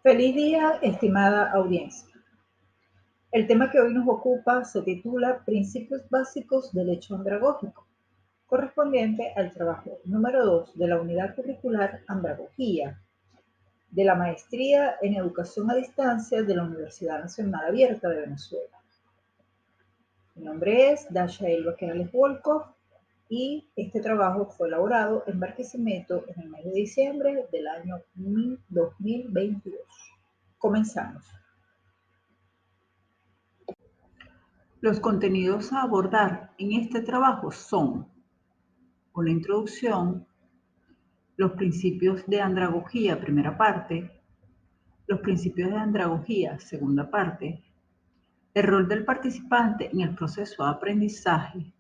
Feliz día, estimada audiencia. El tema que hoy nos ocupa se titula Principios básicos del hecho andragógico, correspondiente al trabajo número 2 de la unidad curricular Andragogía, de la Maestría en Educación a Distancia de la Universidad Nacional Abierta de Venezuela. Mi nombre es Dasha Elba Querales Volkov y este trabajo fue elaborado en Barquisimeto en el mes de diciembre del año 2022. Comenzamos. Los contenidos a abordar en este trabajo son una introducción, los principios de andragogía, primera parte, los principios de andragogía, segunda parte, el rol del participante en el proceso de aprendizaje,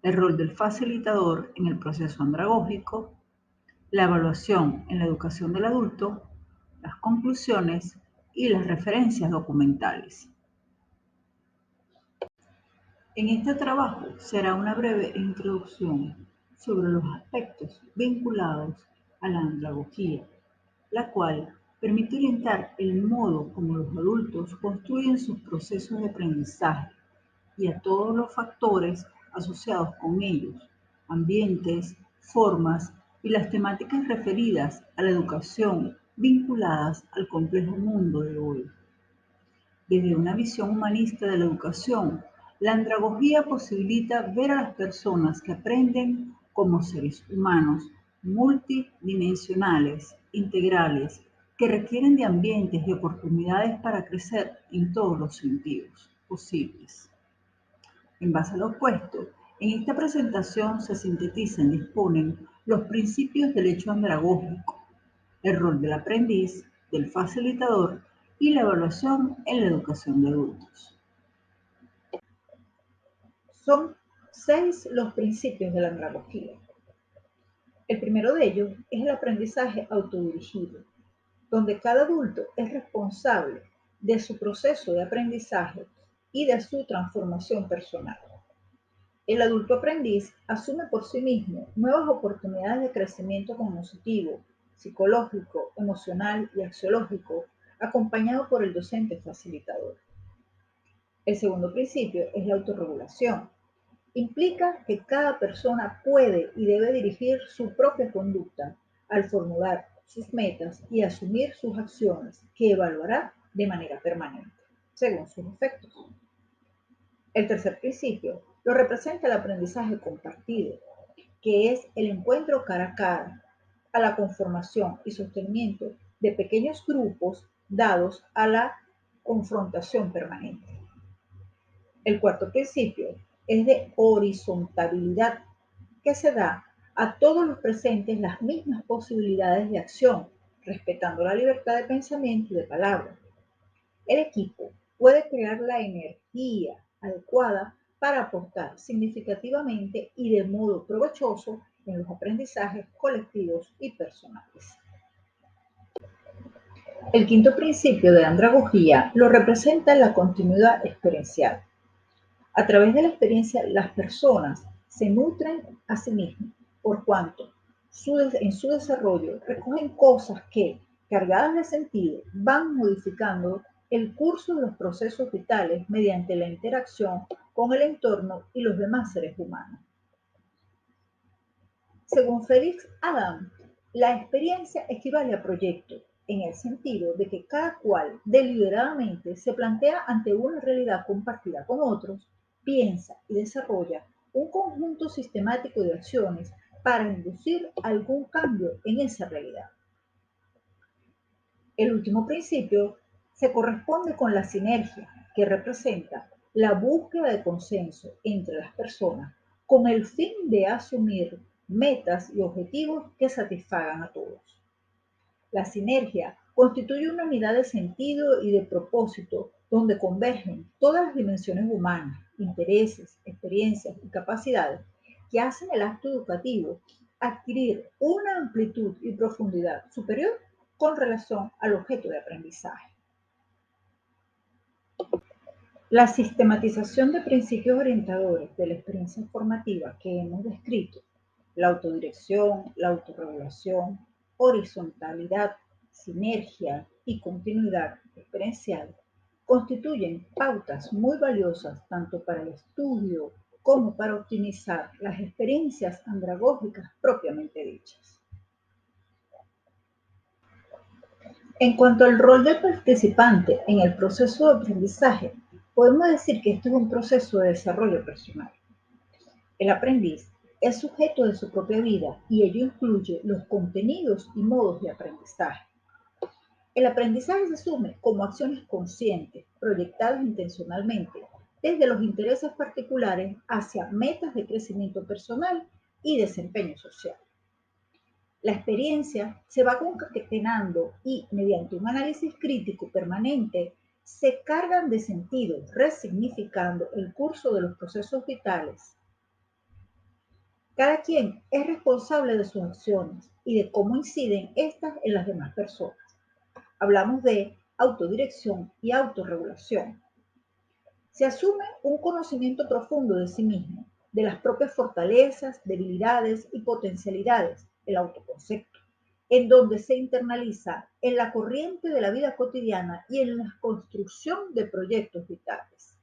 el rol del facilitador en el proceso andragógico, la evaluación en la educación del adulto, las conclusiones y las referencias documentales. En este trabajo será una breve introducción sobre los aspectos vinculados a la andragogía, la cual permite orientar el modo como los adultos construyen sus procesos de aprendizaje y a todos los factores asociados con ellos, ambientes, formas y las temáticas referidas a la educación vinculadas al complejo mundo de hoy. Desde una visión humanista de la educación, la andragogía posibilita ver a las personas que aprenden como seres humanos multidimensionales, integrales, que requieren de ambientes y oportunidades para crecer en todos los sentidos posibles. En base a lo opuesto, en esta presentación se sintetizan y exponen los principios del hecho andragógico, el rol del aprendiz, del facilitador y la evaluación en la educación de adultos. Son 6 los principios de la andragogía. El primero de ellos es el aprendizaje autodirigido, donde cada adulto es responsable de su proceso de aprendizaje y de su transformación personal. El adulto aprendiz asume por sí mismo nuevas oportunidades de crecimiento cognitivo, psicológico, emocional y axiológico, acompañado por el docente facilitador. El segundo principio es la autorregulación. Implica que cada persona puede y debe dirigir su propia conducta al formular sus metas y asumir sus acciones, que evaluará de manera permanente, según sus efectos. El tercer principio lo representa el aprendizaje compartido, que es el encuentro cara a cara, a la conformación y sostenimiento de pequeños grupos dados a la confrontación permanente. El cuarto principio es de horizontalidad, que se da a todos los presentes las mismas posibilidades de acción, respetando la libertad de pensamiento y de palabra. El equipo puede crear la energía adecuada para aportar significativamente y de modo provechoso en los aprendizajes colectivos y personales. El quinto principio de la andragogía lo representa la continuidad experiencial. A través de la experiencia, las personas se nutren a sí mismas, por cuanto en su desarrollo recogen cosas que, cargadas de sentido, van modificando el curso de los procesos vitales mediante la interacción con el entorno y los demás seres humanos. Según Félix Adam, la experiencia equivale a proyecto, en el sentido de que cada cual deliberadamente se plantea ante una realidad compartida con otros, piensa y desarrolla un conjunto sistemático de acciones para inducir algún cambio en esa realidad. El último principio se corresponde con la sinergia, que representa la búsqueda de consenso entre las personas con el fin de asumir metas y objetivos que satisfagan a todos. La sinergia constituye una unidad de sentido y de propósito donde convergen todas las dimensiones humanas, intereses, experiencias y capacidades que hacen el acto educativo adquirir una amplitud y profundidad superior con relación al objeto de aprendizaje. La sistematización de principios orientadores de la experiencia formativa que hemos descrito, la autodirección, la autorregulación, horizontalidad, sinergia y continuidad experiencial constituyen pautas muy valiosas tanto para el estudio como para optimizar las experiencias andragógicas propiamente dichas. En cuanto al rol del participante en el proceso de aprendizaje, podemos decir que este es un proceso de desarrollo personal. El aprendiz es sujeto de su propia vida y ello incluye los contenidos y modos de aprendizaje. El aprendizaje se asume como acciones conscientes, proyectadas intencionalmente, desde los intereses particulares hacia metas de crecimiento personal y desempeño social. La experiencia se va concatenando y, mediante un análisis crítico permanente, se cargan de sentido, resignificando el curso de los procesos vitales. Cada quien es responsable de sus acciones y de cómo inciden estas en las demás personas. Hablamos de autodirección y autorregulación. Se asume un conocimiento profundo de sí mismo, de las propias fortalezas, debilidades y potencialidades, el autoconcepto, en donde se internaliza en la corriente de la vida cotidiana y en la construcción de proyectos vitales.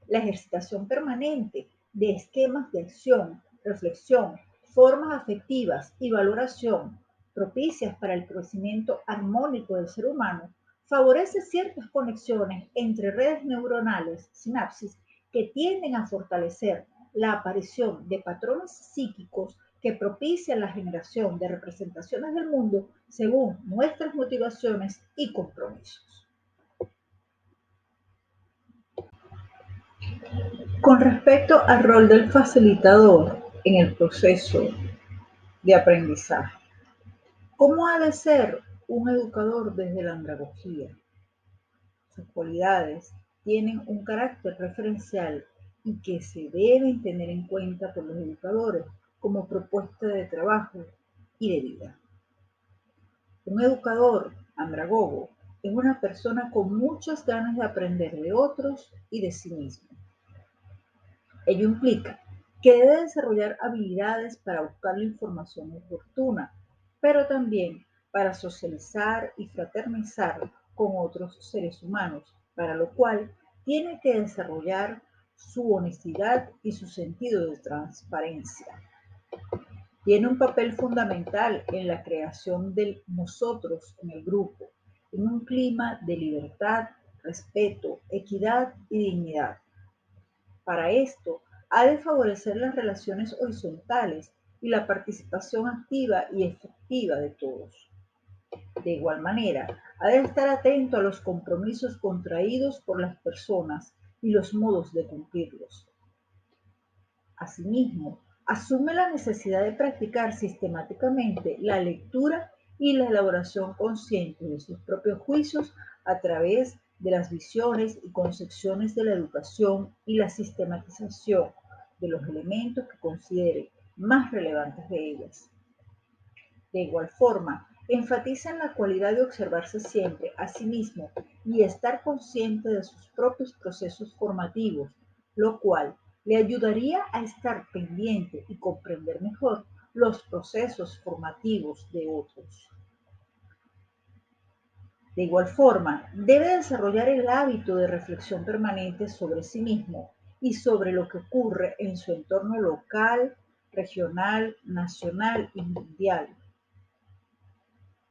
La ejercitación permanente de esquemas de acción, reflexión, formas afectivas y valoración propicias para el crecimiento armónico del ser humano favorece ciertas conexiones entre redes neuronales, sinapsis, que tienden a fortalecer la aparición de patrones psíquicos que propician la generación de representaciones del mundo según nuestras motivaciones y compromisos. Con respecto al rol del facilitador en el proceso de aprendizaje, ¿cómo ha de ser un educador desde la andragogía? Sus cualidades tienen un carácter referencial y que se deben tener en cuenta por los educadores como propuesta de trabajo y de vida. Un educador andragogo es una persona con muchas ganas de aprender de otros y de sí mismo. Ello implica que debe desarrollar habilidades para buscar la información oportuna, pero también para socializar y fraternizar con otros seres humanos, para lo cual tiene que desarrollar su honestidad y su sentido de transparencia. Tiene un papel fundamental en la creación del nosotros en el grupo, en un clima de libertad, respeto, equidad y dignidad. Para esto, ha de favorecer las relaciones horizontales y la participación activa y efectiva de todos. De igual manera, ha de estar atento a los compromisos contraídos por las personas y los modos de cumplirlos. Asimismo, asume la necesidad de practicar sistemáticamente la lectura y la elaboración consciente de sus propios juicios a través de las visiones y concepciones de la educación y la sistematización de los elementos que considere más relevantes de ellas. De igual forma, enfatiza en la cualidad de observarse siempre a sí mismo y estar consciente de sus propios procesos formativos, lo cual le ayudaría a estar pendiente y comprender mejor los procesos formativos de otros. De igual forma, debe desarrollar el hábito de reflexión permanente sobre sí mismo y sobre lo que ocurre en su entorno local, regional, nacional y mundial.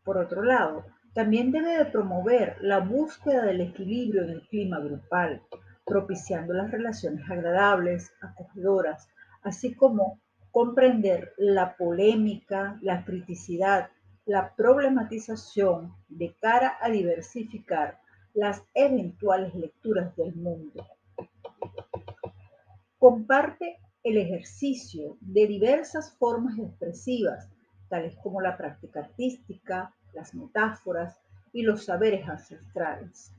Por otro lado, también debe de promover la búsqueda del equilibrio en el clima grupal, propiciando las relaciones agradables, acogedoras, así como comprender la polémica, la criticidad, la problematización de cara a diversificar las eventuales lecturas del mundo. Comparte el ejercicio de diversas formas expresivas, tales como la práctica artística, las metáforas y los saberes ancestrales.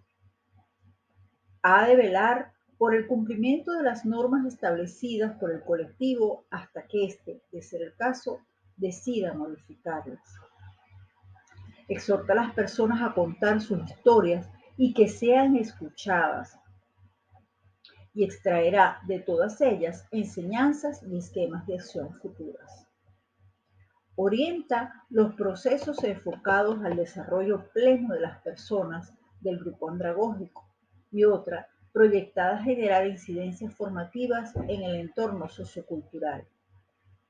Ha de velar por el cumplimiento de las normas establecidas por el colectivo hasta que éste, de ser el caso, decida modificarlas. Exhorta a las personas a contar sus historias y que sean escuchadas, y extraerá de todas ellas enseñanzas y esquemas de acción futuras. Orienta los procesos enfocados al desarrollo pleno de las personas del grupo andragógico y otra proyectada a generar incidencias formativas en el entorno sociocultural.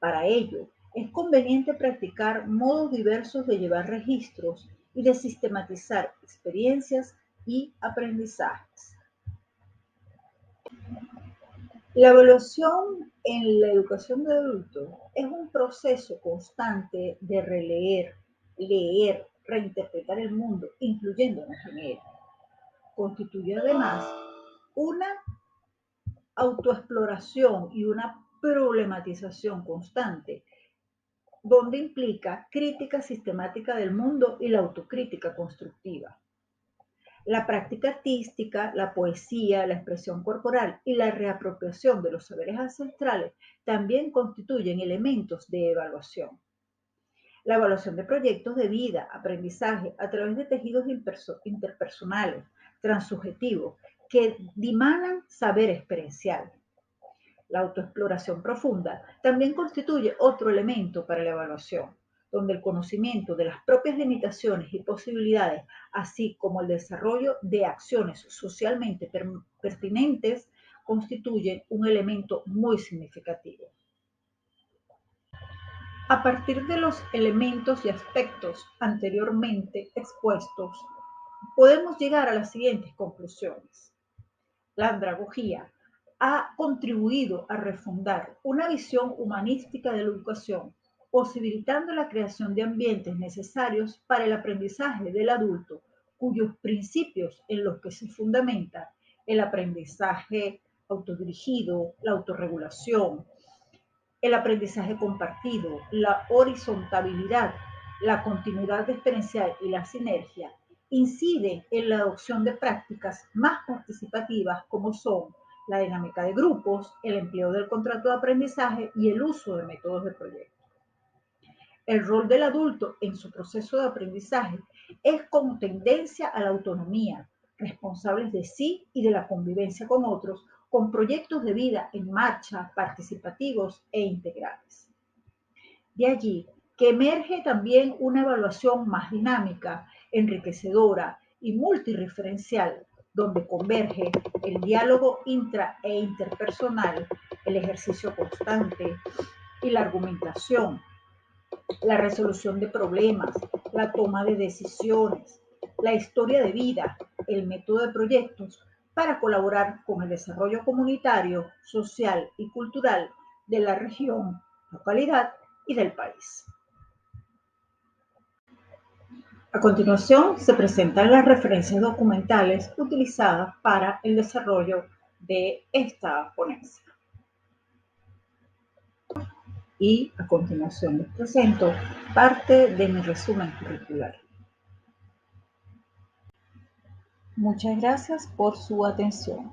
Para ello, es conveniente practicar modos diversos de llevar registros y de sistematizar experiencias y aprendizajes. La evaluación en la educación de adultos es un proceso constante de releer, leer, reinterpretar el mundo, incluyéndonos en él. Constituye además una autoexploración y una problematización constante, donde implica crítica sistemática del mundo y la autocrítica constructiva. La práctica artística, la poesía, la expresión corporal y la reapropiación de los saberes ancestrales también constituyen elementos de evaluación. La evaluación de proyectos de vida, aprendizaje a través de tejidos interpersonales, transsubjetivos, que dimanan saber experiencial. La autoexploración profunda también constituye otro elemento para la evaluación, donde el conocimiento de las propias limitaciones y posibilidades, así como el desarrollo de acciones socialmente pertinentes, constituyen un elemento muy significativo. A partir de los elementos y aspectos anteriormente expuestos, podemos llegar a las siguientes conclusiones. La andragogía ha contribuido a refundar una visión humanística de la educación, posibilitando la creación de ambientes necesarios para el aprendizaje del adulto, cuyos principios en los que se fundamenta el aprendizaje autodirigido, la autorregulación, el aprendizaje compartido, la horizontabilidad, la continuidad experiencial y la sinergia, inciden en la adopción de prácticas más participativas como son la dinámica de grupos, el empleo del contrato de aprendizaje y el uso de métodos de proyecto. El rol del adulto en su proceso de aprendizaje es con tendencia a la autonomía, responsables de sí y de la convivencia con otros, con proyectos de vida en marcha, participativos e integrales. De allí que emerge también una evaluación más dinámica, enriquecedora y multireferencial, donde converge el diálogo intra e interpersonal, el ejercicio constante y la argumentación, la resolución de problemas, la toma de decisiones, la historia de vida, el método de proyectos para colaborar con el desarrollo comunitario, social y cultural de la región, localidad y del país. A continuación, se presentan las referencias documentales utilizadas para el desarrollo de esta ponencia. Y a continuación les presento parte de mi resumen curricular. Muchas gracias por su atención.